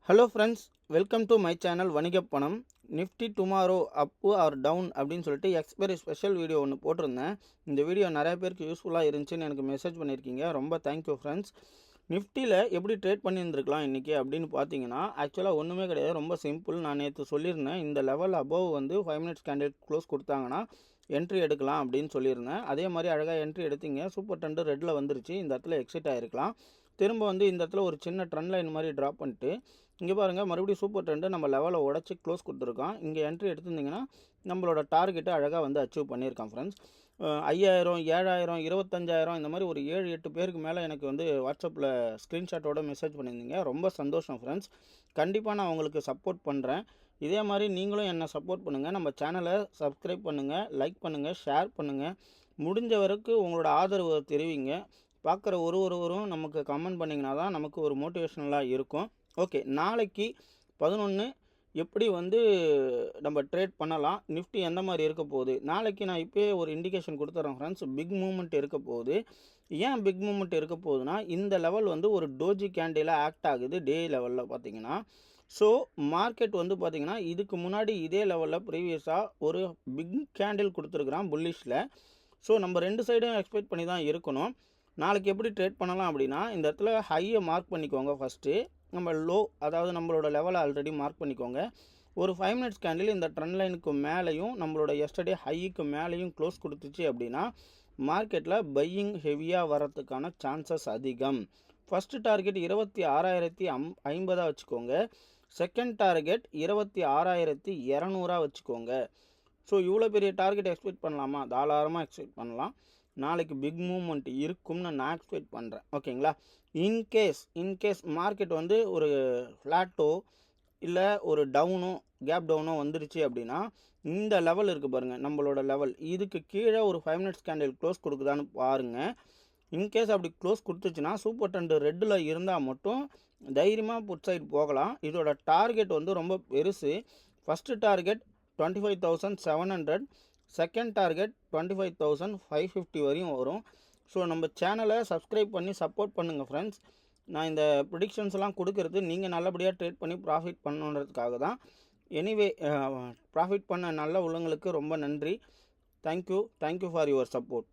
Hello friends, welcome to my channel வணிகப்பணம். Nifty tomorrow up or down அப்படின்னு சொல்லிட்டு expiry special video ஒன்று போட்டிருந்தேன். இந்த வீடியோ நிறைய பேருக்கு யூஸ்ஃபுல்லாக இருந்துச்சுன்னு எனக்கு மெசேஜ் பண்ணியிருக்கீங்க. ரொம்ப தேங்க்யூ ஃப்ரெண்ட்ஸ். நிஃப்டியில் எப்படி ட்ரேட் பண்ணியிருந்துருக்கலாம் இன்றைக்கி அப்படின்னு பார்த்தீங்கன்னா, ஆக்சுவலாக ஒன்றுமே கிடையாது. ரொம்ப சிம்பிள். நான் நேற்று சொல்லியிருந்தேன், இந்த லெவல் அபோவ் வந்து 5 மினிட்ஸ் கேண்டில் க்ளோஸ் கொடுத்தாங்கன்னா என்ட்ரி எடுக்கலாம் அப்படின்னு சொல்லியிருந்தேன். அதே மாதிரி அழகாக என்ட்ரி எடுத்தீங்க. சூப்பர் டெண்டு ரெட்டில் வந்துருச்சு. இந்த இடத்துல எக்ஸிட் ஆகிருக்கலாம். திரும்ப வந்து இந்த இடத்துல ஒரு சின்ன ட்ரெண்ட் லைன் மாதிரி ட்ராப் பண்ணிட்டு இங்கே பாருங்கள், மறுபடியும் சூப்பர் ட்ரெண்டு நம்ம லெவலை உடச்சி க்ளோஸ் கொடுத்துருக்கோம். இங்கே என்ட்ரி எடுத்திருந்தீங்கன்னா நம்மளோட டார்கெட்டை அழகாக வந்து அச்சீவ் பண்ணியிருக்கோம் ஃப்ரெண்ட்ஸ். 5000, 7000, 25,000 இந்த மாதிரி ஒரு 7-8 பேருக்கு மேலே எனக்கு வந்து வாட்ஸ்அப்பில் ஸ்க்ரீன்ஷாட்டோட மெசேஜ் பண்ணியிருந்தீங்க. ரொம்ப சந்தோஷம் ஃப்ரெண்ட்ஸ். கண்டிப்பாக நான் உங்களுக்கு சப்போர்ட் பண்ணுறேன். இதே மாதிரி நீங்களும் என்னை சப்போர்ட் பண்ணுங்கள். நம்ம சேனலை சப்ஸ்கிரைப் பண்ணுங்கள், லைக் பண்ணுங்கள், ஷேர் பண்ணுங்கள். முடிஞ்ச வரைக்கும் உங்களோட ஆதரவு தெரிவிங்க. பார்க்குற ஒருவரும் நமக்கு கமெண்ட் பண்ணிங்கன்னா தான் நமக்கு ஒரு மோட்டிவேஷனலாக இருக்கும். ஓகே, நாளைக்கு 11 எப்படி வந்து நம்ம ட்ரேட் பண்ணலாம், நிஃப்டி எந்த மாதிரி இருக்க போகுது, நாளைக்கு நான் இப்போயே ஒரு இண்டிகேஷன் கொடுத்துட்றேன் ஃப்ரெண்ட்ஸ். பிக் மூமெண்ட் இருக்க போகுது. ஏன் பிக் மூமெண்ட் இருக்க போகுதுன்னா, இந்த லெவல் வந்து ஒரு டோஜி கேண்டிலாக ஆக்ட் ஆகுது டே லெவலில் பார்த்தீங்கன்னா. ஸோ மார்க்கெட் வந்து பார்த்திங்கன்னா, இதுக்கு முன்னாடி இதே லெவலில் ப்ரீவியஸாக ஒரு பிக் கேண்டில் கொடுத்துருக்குறான் புல்லிஷில். ஸோ நம்ம ரெண்டு சைடும் எக்ஸ்பெக்ட் பண்ணி தான் இருக்கணும். நாளைக்கு எப்படி ட்ரேட் பண்ணலாம் அப்படின்னா, இந்த இடத்துல ஹையை மார்க் பண்ணிக்கோங்க ஃபஸ்ட்டு. நம்ம லோ, அதாவது நம்மளோட லெவலை ஆல்ரெடி மார்க் பண்ணிக்கோங்க. ஒரு 5 மினிட்ஸ் கேண்டில் இந்த ட்ரெண்ட் லைனுக்கு மேலேயும் நம்மளோட எஸ்டர்டே ஹைக்கு மேலேயும் க்ளோஸ் கொடுத்துச்சு அப்படின்னா மார்க்கெட்டில் பையிங் ஹெவியாக வரத்துக்கான சான்சஸ் அதிகம். ஃபஸ்ட்டு டார்கெட் 26,050 வச்சுக்கோங்க. செகண்ட் டார்கெட் 26,200 வச்சுக்கோங்க. ஸோ இவ்வளோ பெரிய டார்கெட் எக்ஸ்பெக்ட் பண்ணலாமா? தாராளமாக எக்ஸ்பெக்ட் பண்ணலாம். நாளைக்கு பிக் மூவ்மெண்ட் இருக்கும்னு நான் எக்ஸ்பெக்ட் பண்ணுறேன். ஓகேங்களா? இன்கேஸ் மார்க்கெட் வந்து ஒரு ஃப்ளாட்டோ இல்லை ஒரு டவுனோ கேப் டவுனோ வந்துருச்சு அப்படின்னா, இந்த லெவல் இருக்குது பாருங்கள், நம்மளோட லெவல், இதுக்கு கீழே ஒரு 5 மினிட்ஸ் கேண்டில் க்ளோஸ் கொடுக்குதான்னு பாருங்கள். இன்கேஸ் அப்படி க்ளோஸ் கொடுத்துச்சுன்னா சூப்பர் டெண்டு ரெட்டில் இருந்தால் மட்டும் தைரியமாக புட் சைடு போகலாம். இதோட டார்கெட் வந்து ரொம்ப பெருசு. ஃபஸ்ட்டு டார்கெட் 25,700, செகண்ட் டார்கெட் 25,550 வரையும் வரும். ஸோ நம்ம சேனலை சப்ஸ்கிரைப் பண்ணி சப்போர்ட் பண்ணுங்கள் ஃப்ரெண்ட்ஸ். நான் இந்த ப்ரிடிக்ஷன்ஸ்லாம் கொடுக்கறது நீங்கள் நல்லபடியாக ட்ரேட் பண்ணி ப்ராஃபிட் பண்ணணுன்றதுக்காக தான். எனிவே, ப்ராஃபிட் பண்ண நல்ல உள்ளங்களுக்கு ரொம்ப நன்றி. Thank you for your support.